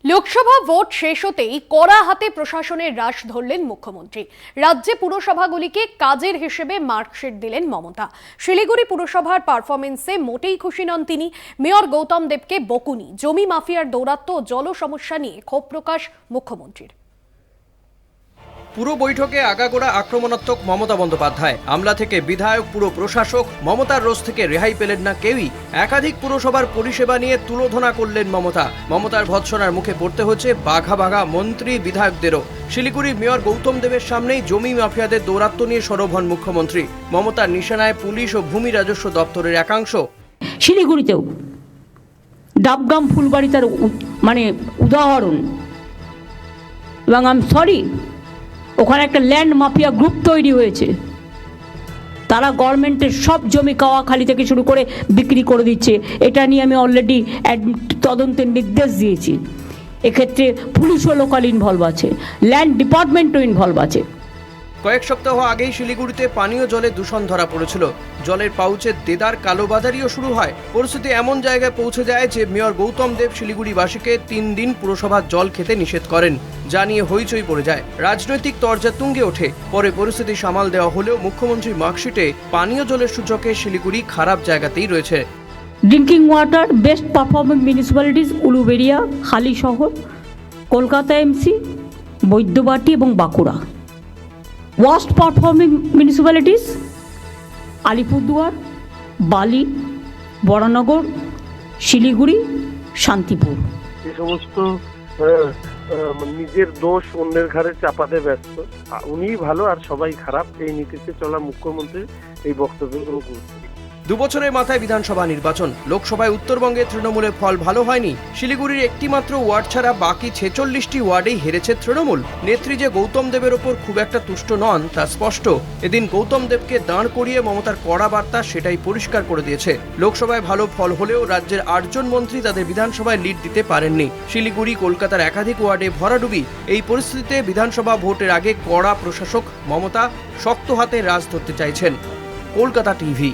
Lok Sabha vote শেষ হতেই কড়া হাতে প্রশাসনের রাশ ধরলেন মুখ্যমন্ত্রী। রাজ্যে পুরসভাগুলিকে কাজের হিসেবে মার্কশিট দিলেন মমতা। শিলিগুড়ি পুরসভার পারফরমেন্সে মোটেই খুশি নন তিনি। মেয়র গৌতম দেবকে বকুনি, জমি মাফিয়ার দৌরাত্ম্য ও জল সমস্যা নিয়ে ক্ষোভ প্রকাশ মুখ্যমন্ত্রীর। পুরো বৈঠকে আগাগোড়া আক্রমণাত্মক মমতা বন্দ্যোপাধ্যায়। আমলা থেকে বিধায়ক, পুরো প্রশাসক, মমতার রোষ থেকে রেহাই পেলেন না কেউই। একাধিক পুরসভার পরিষেবা নিয়ে তুলোধনা করলেন মমতা। মমতার ভৎসনার মুখে পড়তে হচ্ছে বাঘা বাঘা মন্ত্রী বিধায়কদেরও। শিলিগুড়ির মেয়র গৌতম দেবের সামনেই জমি মাফিয়াদের দৌরাত্ম্য নিয়ে সরব হন মুখ্যমন্ত্রী। মমতার নিশানায় পুলিশ ও ভূমি রাজস্ব দপ্তরের একাংশ। শিলিগুড়িতেও ডাবগ্রাম ফুলবাড়ি তার উদাহরণ, এবং আই এম সরি, ওখানে একটা ল্যান্ড মাফিয়া গ্রুপ তৈরি হয়েছে। তারা গভর্নমেন্টের সব জমি কাওয়াখালি থেকে শুরু করে বিক্রি করে দিচ্ছে। এটা নিয়ে আমি অলরেডি তদন্তের নির্দেশ দিয়েছি। এক্ষেত্রে পুলিশও লোকাল ইনভলভ আছে, ল্যান্ড ডিপার্টমেন্টও ইনভলভ আছে। কয়েক সপ্তাহ আগেই শিলিগুড়িতে পানীয় জলে দূষণ ধরা পড়েছিল। জলের পাউচে দেদার কালোবাজারিও শুরু হয়। পরিস্থিতি এমন জায়গায় পৌঁছে যায় যে মেয়র গৌতম দেব শিলিগুড়িবাসীকে 3 দিন পুরসভার জল খেতে নিষেধ করেন। যা নিয়ে হইচই পড়ে যায়, রাজনৈতিক তরজা তুঙ্গে ওঠে। পরে পরিস্থিতি সামাল দেওয়া হলেও মুখ্যমন্ত্রীর মার্কশিটে পানীয় জলের সূচকে শিলিগুড়ি খারাপ জায়গাতেই রয়েছে। Drinking water best performing municipalities Uluberia, Halisahar, Kolkata MC, Baidyabati এবং Bankura. Worst performing municipalities Alipurduar, Bally, Baranagar, Siliguri, Shantipur. এই সমস্ত নিজের দোষ অন্যের ঘাড়ে চাপাতে ব্যস্ত। উনিই ভালো আর সবাই খারাপ, এই নীতিতে চলা মুখ্যমন্ত্রীর এই বক্তব্যের কোনো গুরুত্ব নেই। 2 বছরের মাথায় বিধানসভা নির্বাচন। লোকসভায় উত্তরবঙ্গে তৃণমূলের ফল ভালো হয়নি। শিলিগুড়ির একটি মাত্র ওয়ার্ড ছাড়া বাকি 46টি ওয়ার্ডেই হেরেছে তৃণমূল। নেত্রী যে গৌতম দেবের ওপর খুব একটা তুষ্ট নন তা স্পষ্ট। এদিন গৌতম দেবকে দাঁড় করিয়ে মমতার কড়া বার্তা সেটাই পরিষ্কার করে দিয়েছে। লোকসভায় ভালো ফল হলেও রাজ্যের 8 জন মন্ত্রী তাদের বিধানসভায় লিড দিতে পারেননি। শিলিগুড়ি, কলকাতার একাধিক ওয়ার্ডে ভরাডুবি। এই পরিস্থিতিতে বিধানসভা ভোটের আগে কড়া প্রশাসক মমতা শক্ত হাতে রাজ ধরতে চাইছেন। কলকাতা টিভি।